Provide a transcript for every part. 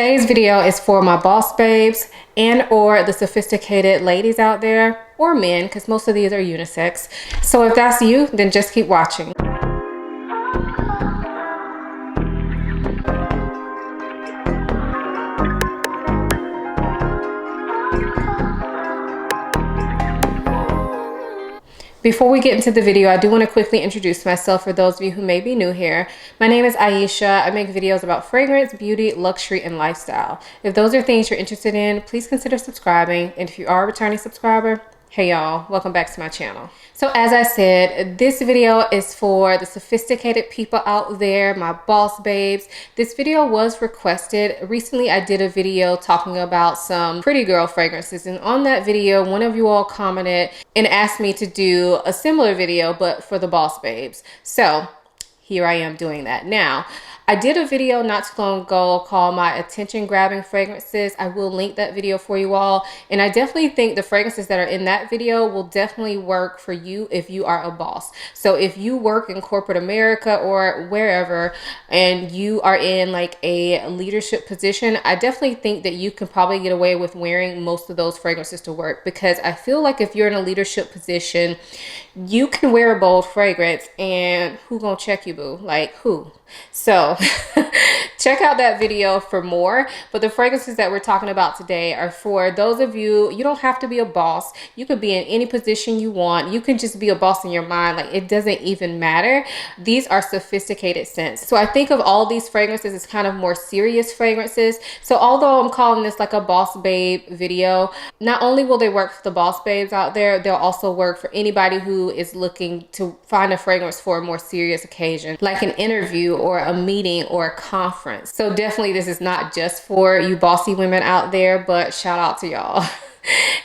Today's video is for my boss babes and or the sophisticated ladies out there, or men, because most of these are unisex. So if that's you, then just keep watching. Before we get into the video, I do want to quickly introduce myself for those of you who may be new here. My name is Ayesha. I make videos about fragrance, beauty, luxury, and lifestyle. If those are things you're interested in, please consider subscribing. And if you are a returning subscriber, hey y'all, welcome back to my channel. So as I said, this video is for the sophisticated people out there, my boss babes. This video was requested. Recently, I did a video talking about some pretty girl fragrances. And on that video, one of you all commented and asked me to do a similar video, but for the boss babes. So here I am doing that. Now, I did a video not too long ago called my attention grabbing fragrances. I will link that video for you all. And I definitely think the fragrances that are in that video will definitely work for you if you are a boss. So if you work in corporate America or wherever and you are in like a leadership position, I definitely think that you can probably get away with wearing most of those fragrances to work, because I feel like if you're in a leadership position, you can wear a bold fragrance and who gonna check you, boo? Like who? So check out that video for more. But the fragrances that we're talking about today are for those of you, you don't have to be a boss. You could be in any position you want. You can just be a boss in your mind. Like it doesn't even matter. These are sophisticated scents. So I think of all these fragrances as kind of more serious fragrances. So although I'm calling this like a boss babe video, not only will they work for the boss babes out there, they'll also work for anybody who is looking to find a fragrance for a more serious occasion, like an interview or a meeting or a conference. So definitely this is not just for you bossy women out there, but shout out to y'all.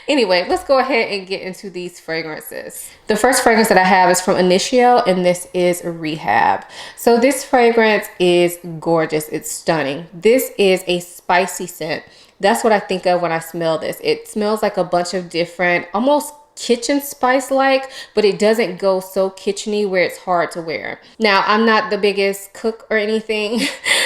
Anyway, let's go ahead and get into these fragrances. The first fragrance that I have is from Initio, and this is Rehab. So this fragrance is gorgeous. It's stunning. This is a spicy scent. That's what I think of when I smell this. It smells like a bunch of different, almost kitchen spice like, but it doesn't go so kitcheny where it's hard to wear. Now, I'm not the biggest cook or anything,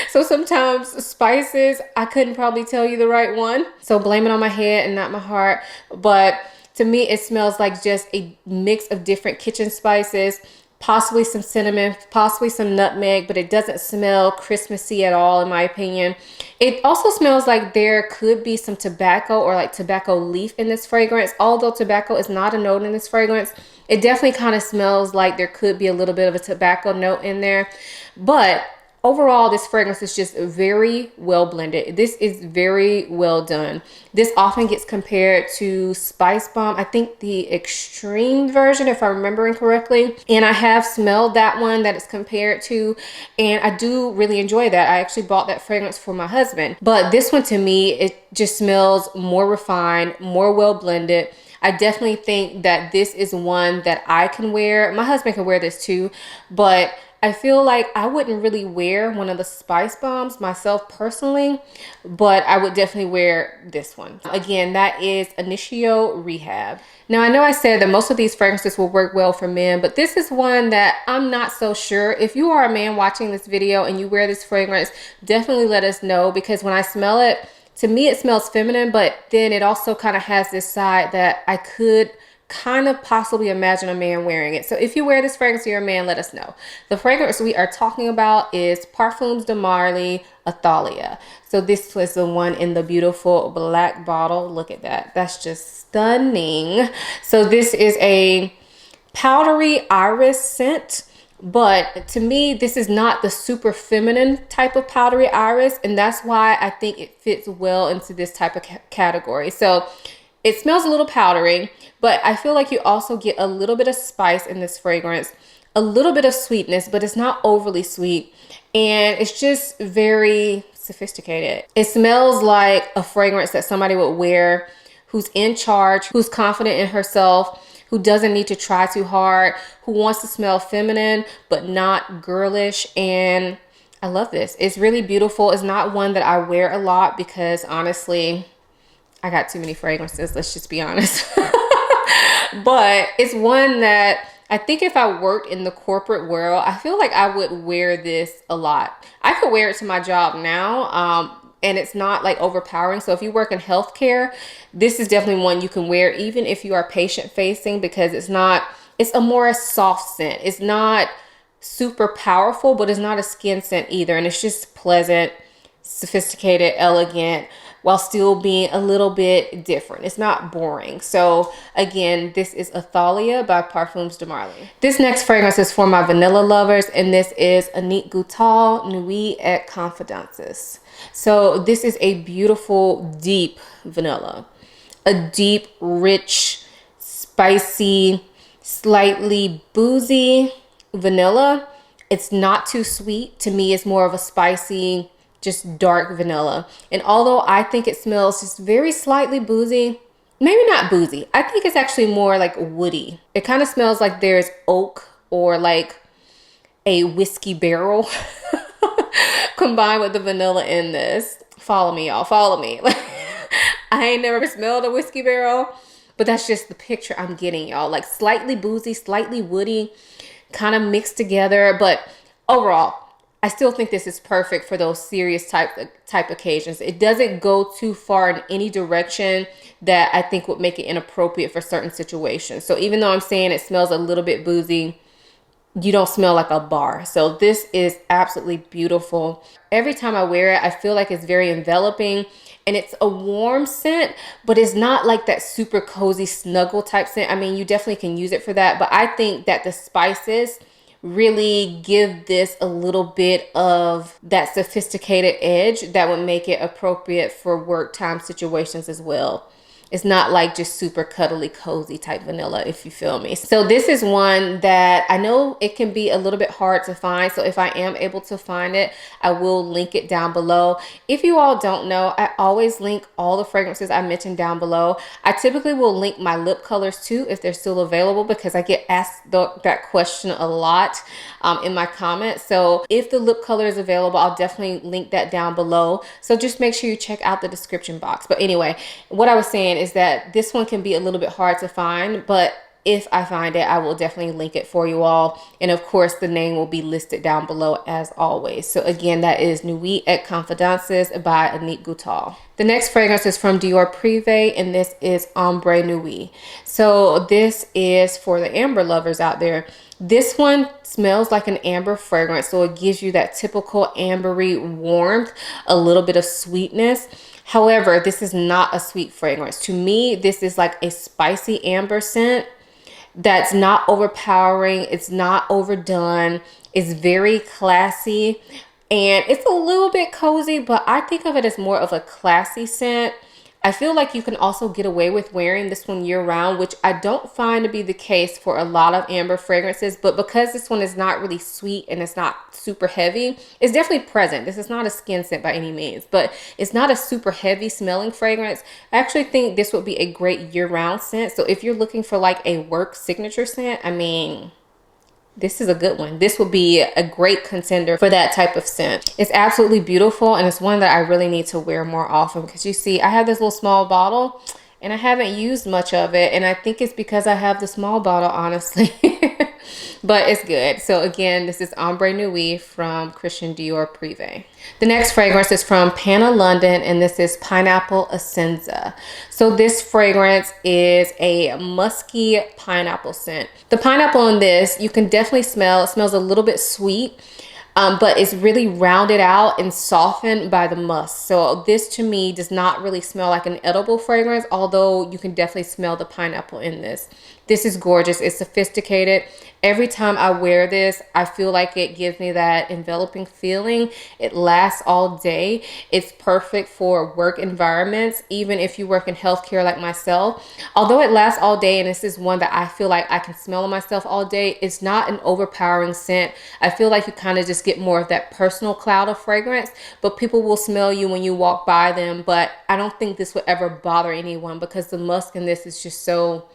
so sometimes spices, I couldn't probably tell you the right one. So blame it on my head and not my heart. But to me, it smells like just a mix of different kitchen spices, possibly some cinnamon, possibly some nutmeg, but it doesn't smell Christmassy at all, in my opinion. It also smells like there could be some tobacco or like tobacco leaf in this fragrance. Although tobacco is not a note in this fragrance, it definitely kind of smells like there could be a little bit of a tobacco note in there. But overall, this fragrance is just very well blended. This is very well done. This often gets compared to Spice Bomb. I think the extreme version, if I'm remembering correctly. And I have smelled that one that it's compared to, and I do really enjoy that. I actually bought that fragrance for my husband. But this one, to me, it just smells more refined, more well blended. I definitely think that this is one that I can wear. My husband can wear this too, but I feel like I wouldn't really wear one of the Spice Bombs myself personally, but I would definitely wear this one. Again, that is Initio Rehab. Now, I know I said that most of these fragrances will work well for men, but this is one that I'm not so sure. If you are a man watching this video and you wear this fragrance, definitely let us know, because when I smell it, to me, it smells feminine, but then it also kind of has this side that I could kind of possibly imagine a man wearing it. So if you wear this fragrance and you're a man, let us know. The fragrance we are talking about is Parfums de Marly Athalia. So this was the one in the beautiful black bottle. Look at that. That's just stunning. So this is a powdery iris scent. But to me, this is not the super feminine type of powdery iris. And that's why I think it fits well into this type of category. So it smells a little powdery, but I feel like you also get a little bit of spice in this fragrance, a little bit of sweetness, but it's not overly sweet. And it's just very sophisticated. It smells like a fragrance that somebody would wear who's in charge, who's confident in herself, who doesn't need to try too hard, who wants to smell feminine, but not girlish. And I love this. It's really beautiful. It's not one that I wear a lot because honestly, I got too many fragrances, let's just be honest. But it's one that I think if I worked in the corporate world, I feel like I would wear this a lot. I could wear it to my job now, and it's not like overpowering. So if you work in healthcare, this is definitely one you can wear even if you are patient facing, because it's a more soft scent. It's not super powerful, but it's not a skin scent either. And it's just pleasant, sophisticated, elegant, while still being a little bit different. It's not boring. So again, this is Athalia by Parfums de Marly. This next fragrance is for my vanilla lovers, and this is Annick Goutal Nuit et Confidences. So this is a beautiful, deep vanilla. A deep, rich, spicy, slightly boozy vanilla. It's not too sweet. To me, it's more of a spicy, just dark vanilla. And although I think it smells just very slightly boozy, maybe not boozy, I think it's actually more like woody. It kind of smells like there's oak or like a whiskey barrel combined with the vanilla in this. Follow me, y'all, follow me. I ain't never smelled a whiskey barrel, but that's just the picture I'm getting, y'all. Like slightly boozy, slightly woody, kind of mixed together. But overall, I still think this is perfect for those serious type occasions. It doesn't go too far in any direction that I think would make it inappropriate for certain situations. So even though I'm saying it smells a little bit boozy, you don't smell like a bar. So this is absolutely beautiful. Every time I wear it, I feel like it's very enveloping, and it's a warm scent, but it's not like that super cozy snuggle type scent. I mean, you definitely can use it for that, but I think that the spices really give this a little bit of that sophisticated edge that would make it appropriate for work time situations as well. It's not like just super cuddly, cozy type vanilla, if you feel me. So this is one that I know it can be a little bit hard to find. So if I am able to find it, I will link it down below. If you all don't know, I always link all the fragrances I mentioned down below. I typically will link my lip colors too, if they're still available, because I get asked that question a lot in my comments. So if the lip color is available, I'll definitely link that down below. So just make sure you check out the description box. But anyway, what I was saying is that this one can be a little bit hard to find, but if I find it, I will definitely link it for you all. And of course, the name will be listed down below as always. So again, that is Nuit et Confidences by Annick Goutal. The next fragrance is from Dior Privé, and this is Ombre Nuit. So this is for the amber lovers out there. This one smells like an amber fragrance, so it gives you that typical ambery warmth, a little bit of sweetness. However, this is not a sweet fragrance. To me, this is like a spicy amber scent that's not overpowering. It's not overdone. It's very classy, and it's a little bit cozy, but I think of it as more of a classy scent. I feel like you can also get away with wearing this one year round, which I don't find to be the case for a lot of amber fragrances. But because this one is not really sweet and it's not super heavy, it's definitely present. This is not a skin scent by any means, but it's not a super heavy smelling fragrance. I actually think this would be a great year round scent. So if you're looking for like a work signature scent, I mean, this is a good one. This will be a great contender for that type of scent. It's absolutely beautiful, and it's one that I really need to wear more often, because you see, I have this little small bottle and I haven't used much of it, and I think it's because I have the small bottle, honestly. But it's good. So again, this is Ombre Nuit from Christian Dior Privé. The next fragrance is from Panna London, and this is Pineapple Essenza. So this fragrance is a musky pineapple scent. The pineapple in this, you can definitely smell. It smells a little bit sweet, but it's really rounded out and softened by the musk. So this to me does not really smell like an edible fragrance, although you can definitely smell the pineapple in this. This is gorgeous. It's sophisticated. Every time I wear this, I feel like it gives me that enveloping feeling. It lasts all day. It's perfect for work environments, even if you work in healthcare like myself. Although it lasts all day, and this is one that I feel like I can smell on myself all day, it's not an overpowering scent. I feel like you kind of just get more of that personal cloud of fragrance, but people will smell you when you walk by them. But I don't think this would ever bother anyone, because the musk in this is just so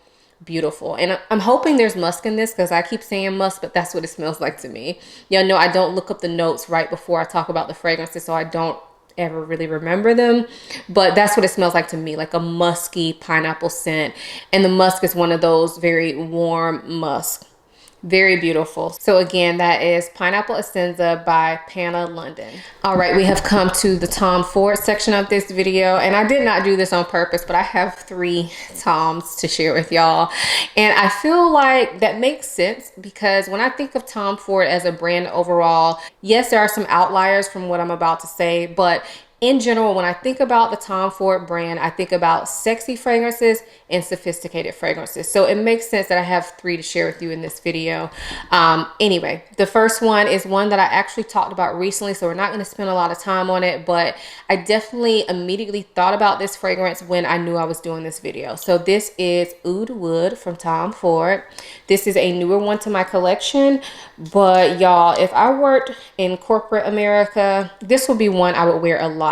beautiful. And I'm hoping there's musk in this, because I keep saying musk, but that's what it smells like to me. Y'all know I don't look up the notes right before I talk about the fragrances, so I don't ever really remember them, but that's what it smells like to me, like a musky pineapple scent. And the musk is one of those very warm musk. Very beautiful. So again, that is Pineapple Essenza by Panna London. All right, we have come to the Tom Ford section of this video, and I did not do this on purpose, but I have 3 Toms to share with y'all. And I feel like that makes sense because when I think of Tom Ford as a brand overall, yes, there are some outliers from what I'm about to say, but in general, when I think about the Tom Ford brand, I think about sexy fragrances and sophisticated fragrances. So it makes sense that I have 3 to share with you in this video. Anyway, the first one is one that I actually talked about recently, so we're not going to spend a lot of time on it, but I definitely immediately thought about this fragrance when I knew I was doing this video. So this is Oud Wood from Tom Ford. This is a newer one to my collection, but y'all, if I worked in corporate America, this would be one I would wear a lot.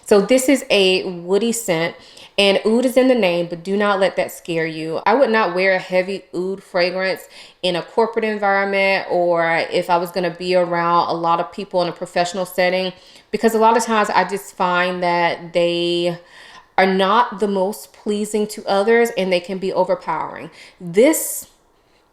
So this is a woody scent, and oud is in the name, but do not let that scare you. I would not wear a heavy oud fragrance in a corporate environment, or if I was going to be around a lot of people in a professional setting, because a lot of times I just find that they are not the most pleasing to others and they can be overpowering. This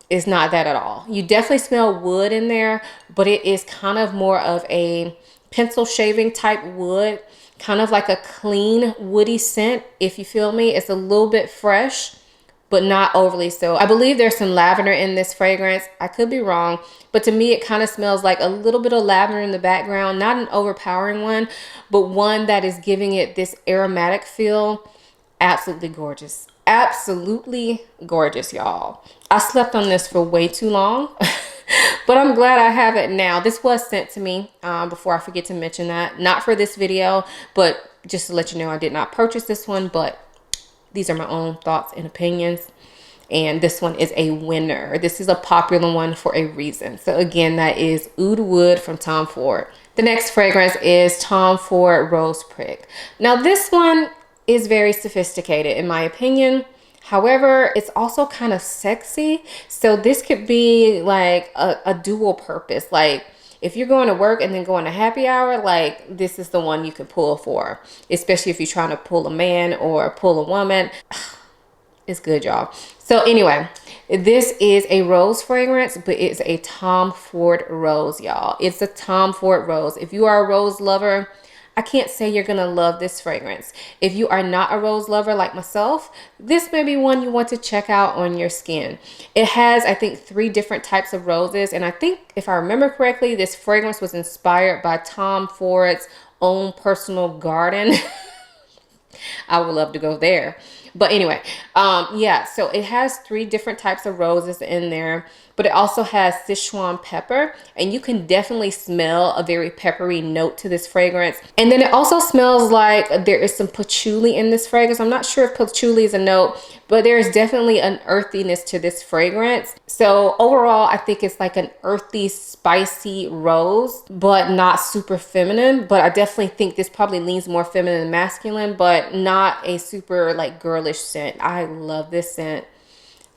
is not that at all. You definitely smell wood in there, but it is kind of more of a pencil shaving type wood, kind of like a clean woody scent, if you feel me. It's a little bit fresh, but not overly so. I believe there's some lavender in this fragrance. I could be wrong, but to me, it kind of smells like a little bit of lavender in the background, not an overpowering one, but one that is giving it this aromatic feel. Absolutely gorgeous. Absolutely gorgeous, y'all. I slept on this for way too long. But I'm glad I have it now. This was sent to me before I forget to mention that. Not for this video, but just to let you know, I did not purchase this one, but these are my own thoughts and opinions. And this one is a winner. This is a popular one for a reason. So again, that is Oud Wood from Tom Ford. The next fragrance is Tom Ford Rose Prick. Now this one is very sophisticated in my opinion. However, it's also kind of sexy. So this could be like a dual purpose. Like if you're going to work and then going to happy hour, like this is the one you can pull for, especially if you're trying to pull a man or pull a woman. It's good, y'all. So anyway, this is a rose fragrance, but it's a Tom Ford rose, y'all. It's a Tom Ford rose. If you are a rose lover, I can't say you're going to love this fragrance. If you are not a rose lover like myself, this may be one you want to check out on your skin. It has, I think, 3 different types of roses. And I think, if I remember correctly, this fragrance was inspired by Tom Ford's own personal garden. I would love to go there. But anyway, yeah, so it has 3 different types of roses in there, but it also has Sichuan pepper, and you can definitely smell a very peppery note to this fragrance. And then it also smells like there is some patchouli in this fragrance. I'm not sure if patchouli is a note, but there's definitely an earthiness to this fragrance. So overall, I think it's like an earthy, spicy rose, but not super feminine. But I definitely think this probably leans more feminine and masculine, but not a super like girlish scent. I love this scent.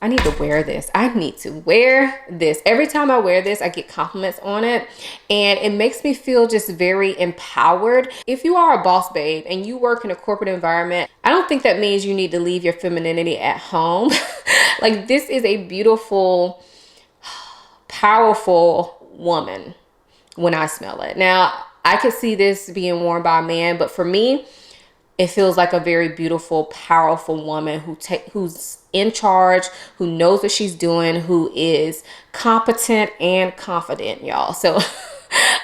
I need to wear this. I need to wear this. Every time I wear this, I get compliments on it, and it makes me feel just very empowered. If you are a boss babe and you work in a corporate environment, I don't think that means you need to leave your femininity at home. Like, this is a beautiful, powerful woman when I smell it. Now, I could see this being worn by a man, but for me, it feels like a very beautiful, powerful woman who's in charge, who knows what she's doing, who is competent and confident, y'all. So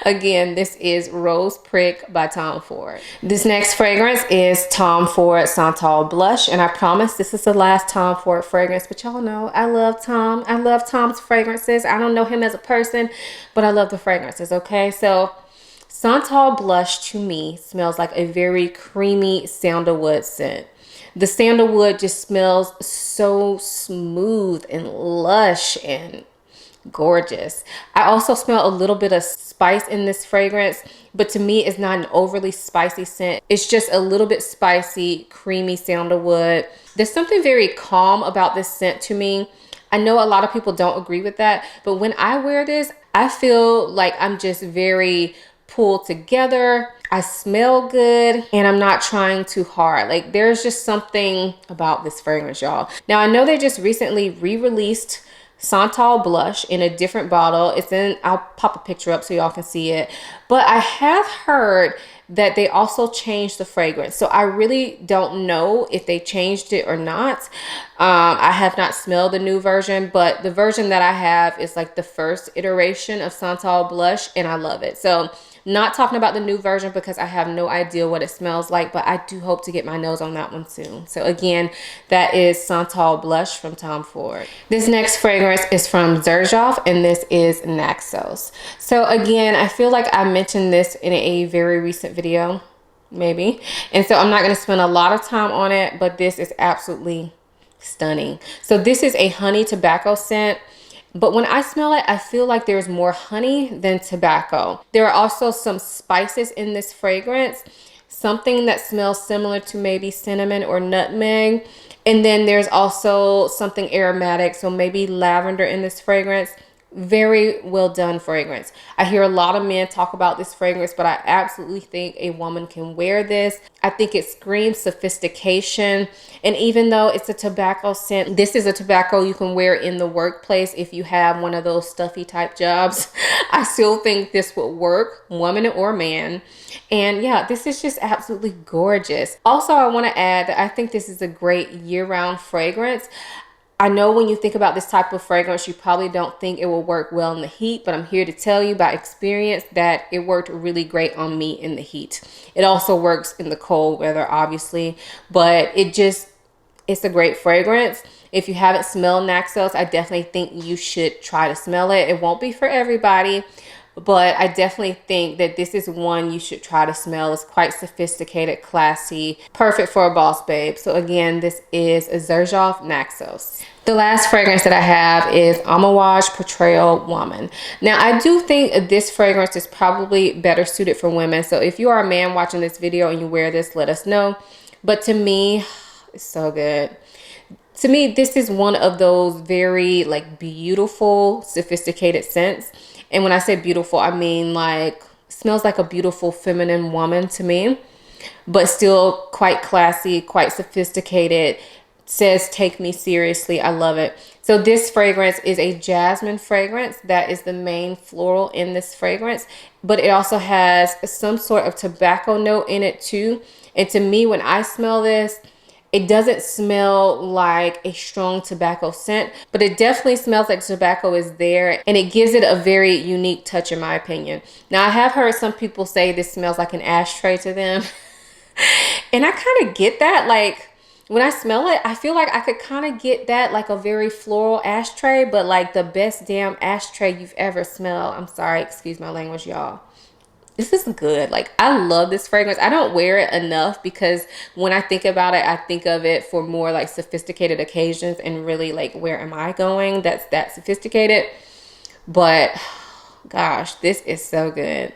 again, this is Rose Prick by Tom Ford. This next fragrance is Tom Ford Santal Blush. And I promise this is the last Tom Ford fragrance, but y'all know I love Tom. I love Tom's fragrances. I don't know him as a person, but I love the fragrances, okay? So Santal Blush to me smells like a very creamy sandalwood scent. The sandalwood just smells so smooth and lush and gorgeous. I also smell a little bit of spice in this fragrance, but to me it's not an overly spicy scent. It's just a little bit spicy, creamy sandalwood. There's something very calm about this scent to me. I know a lot of people don't agree with that, but when I wear this, I feel like I'm just very pulled together. I smell good, and I'm not trying too hard. Like, there's just something about this fragrance, y'all. Now, I know they just recently re-released Santal blush in a different bottle. It's in, I'll pop a picture up so y'all can see it. But I have heard that they also changed the fragrance. So I really don't know if they changed it or not. I have not smelled the new version, but the version that I have is like the first iteration of Santal blush, and I love it. So not talking about the new version because I have no idea what it smells like, but I do hope to get my nose on that one soon. So again, that is Santal blush from Tom Ford. This next fragrance is from Xerjoff, and this is Naxos. So again, I feel like I mentioned this in a very recent video, maybe. And so I'm not going to spend a lot of time on it, but this is absolutely stunning. So this is a honey tobacco scent. But when I smell it, I feel like there's more honey than tobacco. There are also some spices in this fragrance, something that smells similar to maybe cinnamon or nutmeg. And then there's also something aromatic, so maybe lavender in this fragrance. Very well done fragrance. I hear a lot of men talk about this fragrance, but I absolutely think a woman can wear this. I think it screams sophistication. And even though it's a tobacco scent, this is a tobacco you can wear in the workplace if you have one of those stuffy type jobs. I still think this would work, woman or man. And yeah, this is just absolutely gorgeous. Also, I want to add that I think this is a great year-round fragrance. I know when you think about this type of fragrance, you probably don't think it will work well in the heat, but I'm here to tell you by experience that it worked really great on me in the heat. It also works in the cold weather, obviously, but it's a great fragrance. If you haven't smelled Naxos, I definitely think you should try to smell it. It won't be for everybody, but I definitely think that this is one you should try to smell. It's quite sophisticated, classy, perfect for a boss babe. So again, this is a Xerjoff Naxos. The last fragrance that I have is Amouage Portrayal Woman. Now, I do think this fragrance is probably better suited for women. So if you are a man watching this video and you wear this, let us know. But to me, it's so good. To me, this is one of those very like beautiful, sophisticated scents. And when I say beautiful, I mean like smells like a beautiful feminine woman to me, but still quite classy, quite sophisticated. Says take me seriously. I love it. So this fragrance is a jasmine fragrance. That is the main floral in this fragrance, but it also has some sort of tobacco note in it too. And to me, when I smell this, it doesn't smell like a strong tobacco scent, but it definitely smells like tobacco is there, and it gives it a very unique touch in my opinion. Now, I have heard some people say this smells like an ashtray to them. And I kind of get that. Like when I smell it, I feel like I could kind of get that, like a very floral ashtray, but like the best damn ashtray you've ever smelled. I'm sorry, excuse my language, y'all. This is good. Like, I love this fragrance. I don't wear it enough because when I think about it, I think of it for more like sophisticated occasions and really like, where am I going? That's that sophisticated. But gosh, this is so good.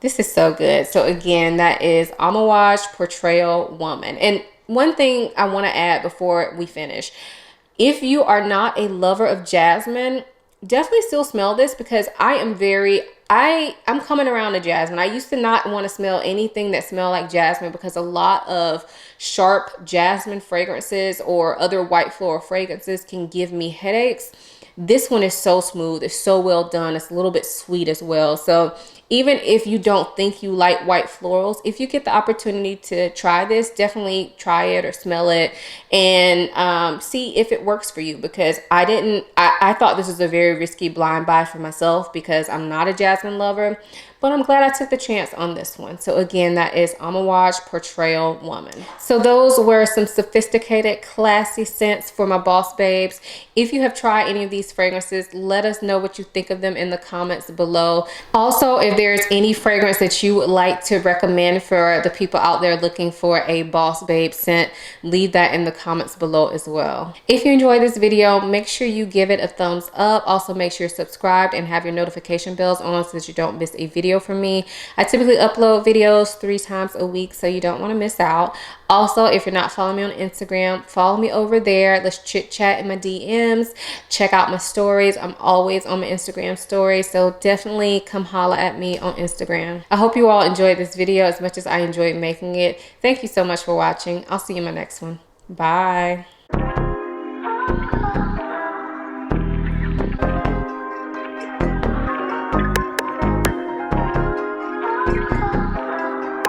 This is so good. So again, that is Amouage Portrayal Woman. And one thing I want to add before we finish, if you are not a lover of jasmine, definitely still smell this because I'm coming around to jasmine. I used to not want to smell anything that smelled like jasmine because a lot of sharp jasmine fragrances or other white floral fragrances can give me headaches. This one is so smooth. It's so well done. It's a little bit sweet as well. So even if you don't think you like white florals, if you get the opportunity to try this, definitely try it or smell it and see if it works for you, because I thought this was a very risky blind buy for myself because I'm not a jasmine lover, but I'm glad I took the chance on this one. So again, that is Amouage Portrayal Woman. So those were some sophisticated, classy scents for my boss babes. If you have tried any of these fragrances, let us know what you think of them in the comments below. Also, if there's any fragrance that you would like to recommend for the people out there looking for a boss babe scent, leave that in the comments below as well. If you enjoyed this video, make sure you give it a thumbs up. Also, make sure you're subscribed and have your notification bells on so that you don't miss a video from me. I typically upload videos 3 times a week, so you don't want to miss out. Also, if you're not following me on Instagram, follow me over there. Let's chit chat in my DMs. Check out my stories. I'm always on my Instagram stories, so definitely come holla at me on Instagram. I hope you all enjoyed this video as much as I enjoyed making it. Thank you so much for watching. I'll see you in my next one. Bye.